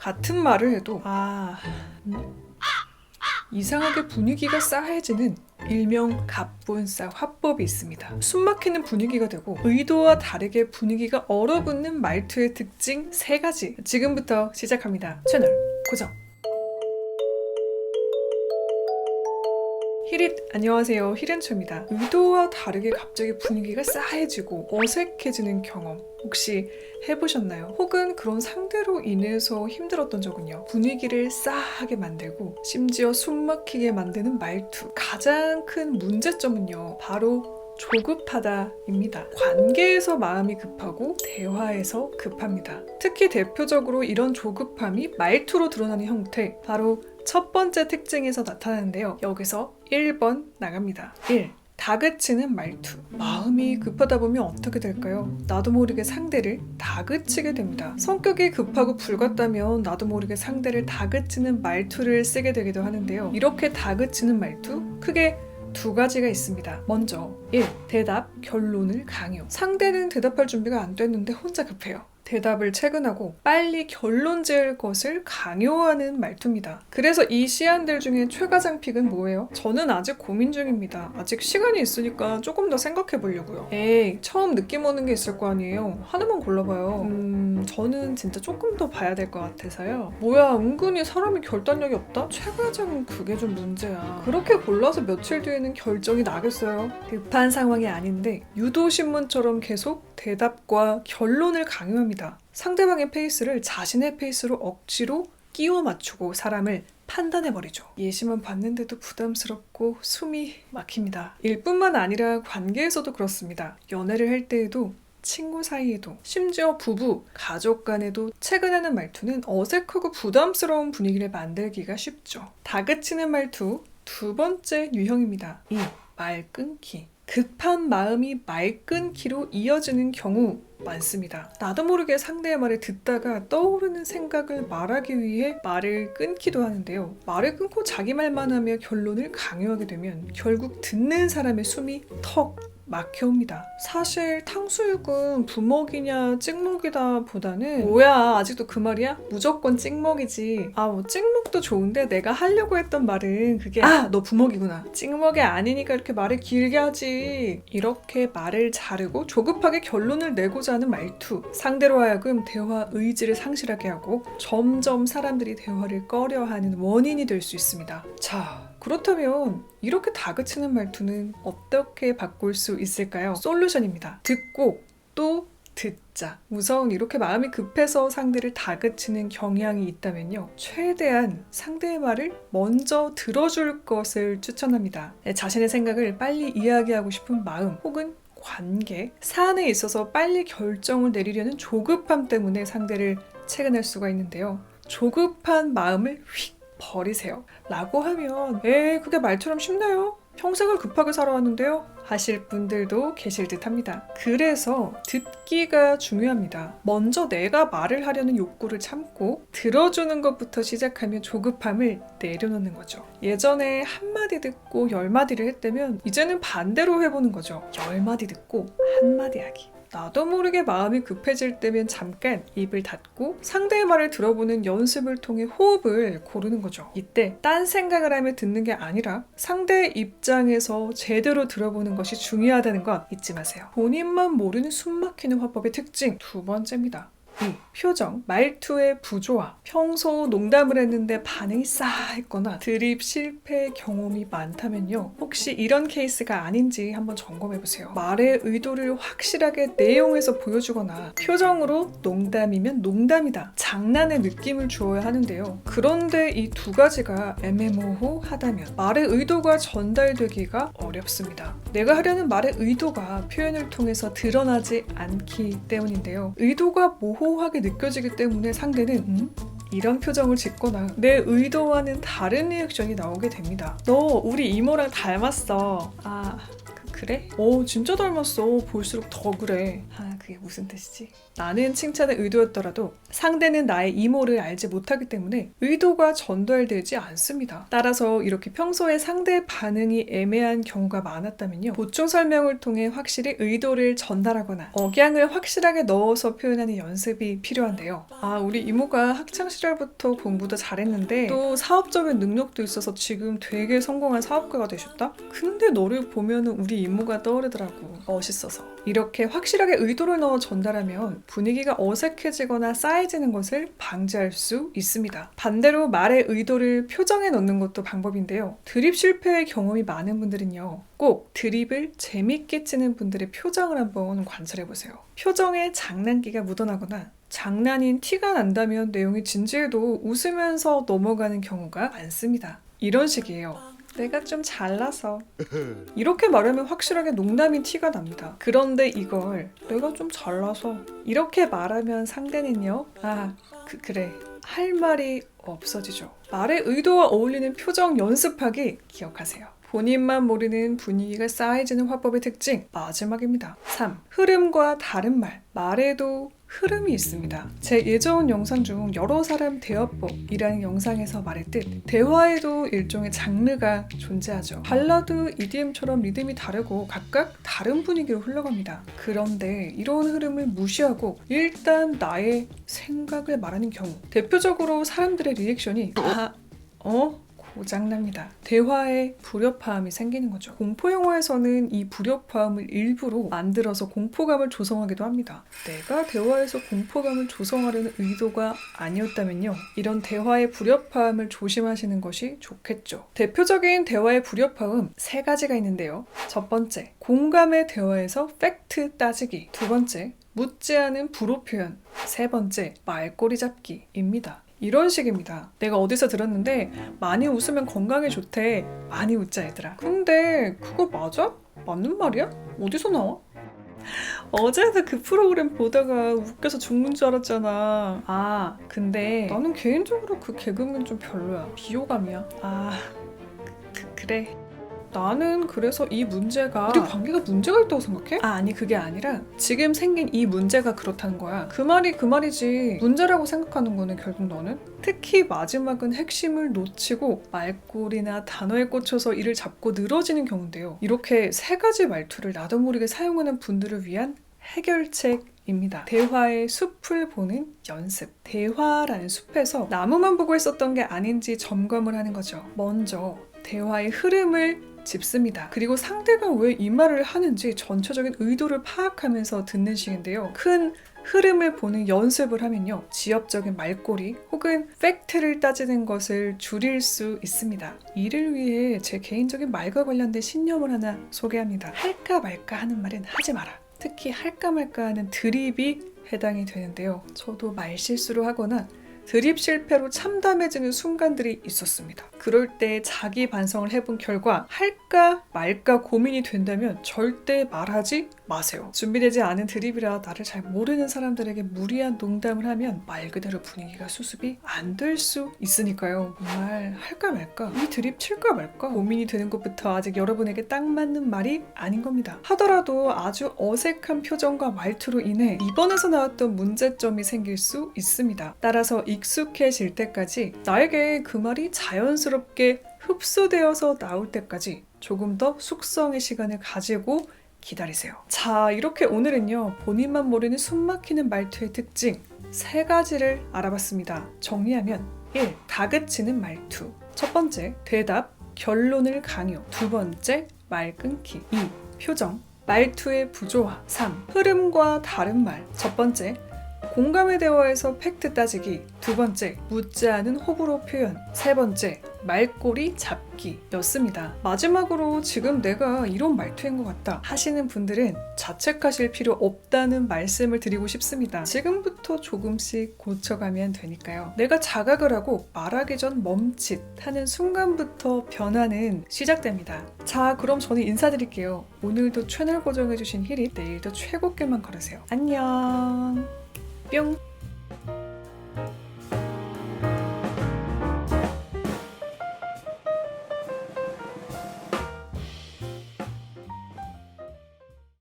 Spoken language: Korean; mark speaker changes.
Speaker 1: 같은 말을 해도 이상하게 분위기가 싸해지는 일명 갑분싸 화법이 있습니다. 숨막히는 분위기가 되고 의도와 다르게 분위기가 얼어붙는 말투의 특징 3가지 지금부터 시작합니다. 채널 고정. 히릿 안녕하세요, 히렌초입니다. 의도와 다르게 갑자기 분위기가 싸해지고 어색해지는 경험 혹시 해보셨나요? 혹은 그런 상대로 인해서 힘들었던 적은요? 분위기를 싸하게 만들고 심지어 숨막히게 만드는 말투. 가장 큰 문제점은요, 바로 조급하다입니다. 관계에서 마음이 급하고 대화에서 급합니다. 특히 대표적으로 이런 조급함이 말투로 드러나는 형태, 바로 첫 번째 특징에서 나타나는데요. 여기서 1번 나갑니다. 1. 다그치는 말투. 마음이 급하다 보면 어떻게 될까요? 나도 모르게 상대를 다그치게 됩니다. 성격이 급하고 불같다면 나도 모르게 상대를 다그치는 말투를 쓰게 되기도 하는데요. 이렇게 다그치는 말투, 크게 2가지가 있습니다. 먼저 1. 대답, 결론을 강요. 상대는 대답할 준비가 안 됐는데 혼자 급해요. 대답을 체근하고 빨리 결론 지을 것을 강요하는 말투입니다. 그래서 이 시안들 중에 최가장 픽은 뭐예요? 저는 아직 고민 중입니다. 아직 시간이 있으니까 조금 더 생각해 보려고요. 에이, 처음 느낌 오는 게 있을 거 아니에요. 하나만 골라봐요. 저는 진짜 조금 더 봐야 될 것 같아서요. 뭐야, 은근히 사람이 결단력이 없다? 최가장은 그게 좀 문제야. 그렇게 골라서 며칠 뒤에는 결정이 나겠어요? 급한 상황이 아닌데 유도신문처럼 계속 대답과 결론을 강요합니다. 상대방의 페이스를 자신의 페이스로 억지로 끼워 맞추고 사람을 판단해버리죠. 예시만 봤는데도 부담스럽고 숨이 막힙니다. 일뿐만 아니라 관계에서도 그렇습니다. 연애를 할 때에도 친구 사이에도 심지어 부부, 가족 간에도 체근하는 말투는 어색하고 부담스러운 분위기를 만들기가 쉽죠. 다그치는 말투 2번째 유형입니다. 2. 말 끊기. 급한 마음이 말 끊기로 이어지는 경우 많습니다. 나도 모르게 상대의 말을 듣다가 떠오르는 생각을 말하기 위해 말을 끊기도 하는데요. 말을 끊고 자기 말만 하며 결론을 강요하게 되면 결국 듣는 사람의 숨이 턱 막혀옵니다. 사실 탕수육은 부먹이냐 찍먹이다 보다는 뭐야, 아직도 그 말이야? 무조건 찍먹이지. 뭐 찍먹도 좋은데 내가 하려고 했던 말은 그게 너 부먹이구나. 찍먹이 아니니까 이렇게 말을 길게 하지. 이렇게 말을 자르고 조급하게 결론을 내고자 하는 말투. 상대로 하여금 대화 의지를 상실하게 하고 점점 사람들이 대화를 꺼려하는 원인이 될 수 있습니다. 자, 그렇다면 이렇게 다그치는 말투는 어떻게 바꿀 수 있을까요? 솔루션입니다. 듣고 또 듣자. 우선 이렇게 마음이 급해서 상대를 다그치는 경향이 있다면요, 최대한 상대의 말을 먼저 들어줄 것을 추천합니다. 자신의 생각을 빨리 이야기하고 싶은 마음 혹은 관계, 사안에 있어서 빨리 결정을 내리려는 조급함 때문에 상대를 체근할 수가 있는데요. 조급한 마음을 휙 버리세요 라고 하면 그게 말처럼 쉽나요? 평생을 급하게 살아왔는데요? 하실 분들도 계실 듯 합니다. 그래서 듣기가 중요합니다. 먼저 내가 말을 하려는 욕구를 참고 들어주는 것부터 시작하면 조급함을 내려놓는 거죠. 예전에 1마디 듣고 10마디를 했다면 이제는 반대로 해보는 거죠. 10마디 듣고 1마디 하기. 나도 모르게 마음이 급해질 때면 잠깐 입을 닫고 상대의 말을 들어보는 연습을 통해 호흡을 고르는 거죠. 이때 딴 생각을 하며 듣는 게 아니라 상대의 입장에서 제대로 들어보는 것이 중요하다는 것 잊지 마세요. 본인만 모르는 숨막히는 화법의 특징 2번째입니다. 2. 표정, 말투의 부조화. 평소 농담을 했는데 반응이 싸했거나 드립 실패 경험이 많다면요, 혹시 이런 케이스가 아닌지 한번 점검해보세요. 말의 의도를 확실하게 내용에서 보여주거나 표정으로 농담이면 농담이다, 장난의 느낌을 주어야 하는데요. 그런데 이 2가지가 애매모호하다면 말의 의도가 전달되기가 어렵습니다. 내가 하려는 말의 의도가 표현을 통해서 드러나지 않기 때문인데요. 의도가 모호하게 느껴지기 때문에 상대는 이런 표정을 짓거나 내 의도와는 다른 리액션이 나오게 됩니다. 너 우리 이모랑 닮았어. 그래? 진짜 닮았어. 볼수록 더 그래. 그게 무슨 뜻이지? 나는 칭찬의 의도였더라도 상대는 나의 이모를 알지 못하기 때문에 의도가 전달되지 않습니다. 따라서 이렇게 평소에 상대의 반응이 애매한 경우가 많았다면요, 보충 설명을 통해 확실히 의도를 전달하거나 억양을 확실하게 넣어서 표현하는 연습이 필요한데요. 우리 이모가 학창시절부터 공부도 잘했는데 또 사업적인 능력도 있어서 지금 되게 성공한 사업가가 되셨다? 근데 너를 보면은 우리 이모가 떠오르더라고. 멋있어서. 이렇게 확실하게 의도를 넣어 전달하면 분위기가 어색해지거나 쌓여지는 것을 방지할 수 있습니다. 반대로 말의 의도를 표정에 넣는 것도 방법인데요. 드립 실패의 경험이 많은 분들은요, 꼭 드립을 재밌게 치는 분들의 표정을 한번 관찰해보세요. 표정에 장난기가 묻어나거나 장난인 티가 난다면 내용이 진지해도 웃으면서 넘어가는 경우가 많습니다. 이런 식이에요. 내가 좀 잘나서. 이렇게 말하면 확실하게 농담인 티가 납니다. 그런데 이걸 내가 좀 잘나서 이렇게 말하면 상대는요, 그래, 할 말이 없어지죠. 말의 의도와 어울리는 표정 연습하기 기억하세요. 본인만 모르는 분위기가 쌓여지는 화법의 특징 마지막입니다. 3. 흐름과 다른 말. 말에도 흐름이 있습니다. 제 예전 영상 중 여러 사람 대화법이라는 영상에서 말했듯 대화에도 일종의 장르가 존재하죠. 발라드, EDM처럼 리듬이 다르고 각각 다른 분위기로 흘러갑니다. 그런데 이런 흐름을 무시하고 일단 나의 생각을 말하는 경우, 대표적으로 사람들의 리액션이 고장납니다. 대화에 불협화음이 생기는 거죠. 공포 영화에서는 이 불협화음을 일부러 만들어서 공포감을 조성하기도 합니다. 내가 대화에서 공포감을 조성하려는 의도가 아니었다면요, 이런 대화의 불협화음을 조심하시는 것이 좋겠죠. 대표적인 대화의 불협화음 3가지가 있는데요. 첫 번째, 공감의 대화에서 팩트 따지기. 두 번째, 묻지 않은 불호 표현. 세 번째, 말꼬리 잡기입니다. 이런 식입니다. 내가 어디서 들었는데 많이 웃으면 건강에 좋대. 많이 웃자 얘들아. 근데 그거 맞아? 맞는 말이야? 어디서 나와? 어제도 그 프로그램 보다가 웃겨서 죽는 줄 알았잖아. 근데 나는 개인적으로 그 개그맨 좀 별로야. 비호감이야. 그래. 나는 그래서 이 문제가 우리 관계가 문제가 있다고 생각해? 아니, 그게 아니라 지금 생긴 이 문제가 그렇다는 거야. 그 말이 그 말이지. 문제라고 생각하는 거는 결국 너는? 특히 마지막은 핵심을 놓치고 말꼬리나 단어에 꽂혀서 이를 잡고 늘어지는 경우인데요. 이렇게 3가지 말투를 나도 모르게 사용하는 분들을 위한 해결책입니다. 대화의 숲을 보는 연습. 대화라는 숲에서 나무만 보고 있었던 게 아닌지 점검을 하는 거죠. 먼저 대화의 흐름을 짚습니다. 그리고 상대가 왜 이 말을 하는지 전체적인 의도를 파악하면서 듣는 식인데요. 큰 흐름을 보는 연습을 하면요, 지엽적인 말꼬리 혹은 팩트를 따지는 것을 줄일 수 있습니다. 이를 위해 제 개인적인 말과 관련된 신념을 하나 소개합니다. 할까 말까 하는 말은 하지 마라. 특히 할까 말까 하는 드립이 해당이 되는데요. 저도 말실수를 하거나 드립 실패로 참담해지는 순간들이 있었습니다. 그럴 때 자기 반성을 해본 결과 할까 말까 고민이 된다면 절대 말하지 마세요. 준비되지 않은 드립이라 나를 잘 모르는 사람들에게 무리한 농담을 하면 말 그대로 분위기가 수습이 안 될 수 있으니까요. 말 할까 말까, 이 드립 칠까 말까 고민이 되는 것부터 아직 여러분에게 딱 맞는 말이 아닌 겁니다. 하더라도 아주 어색한 표정과 말투로 인해 이번에서 나왔던 문제점이 생길 수 있습니다. 따라서 익숙해질 때까지 나에게 그 말이 자연스럽게 흡수되어서 나올 때까지 조금 더 숙성의 시간을 가지고 기다리세요. 자, 이렇게 오늘은요, 본인만 모르는 숨막히는 말투의 특징 3가지를 알아봤습니다. 정리하면 1. 다그치는 말투. 첫 번째, 대답, 결론을 강요. 두 번째, 말 끊기. 2. 표정, 말투의 부조화. 3. 흐름과 다른 말. 첫 번째, 공감의 대화에서 팩트 따지기. 두 번째, 묻지 않은 호불호 표현. 세 번째, 말꼬리 잡기였습니다. 마지막으로 지금 내가 이런 말투인 것 같다 하시는 분들은 자책하실 필요 없다는 말씀을 드리고 싶습니다. 지금부터 조금씩 고쳐가면 되니까요. 내가 자각을 하고 말하기 전 멈칫하는 순간부터 변화는 시작됩니다. 자, 그럼 저는 인사드릴게요. 오늘도 채널 고정해주신 히릿, 내일도 최고길만 걸으세요. 안녕. 뿅.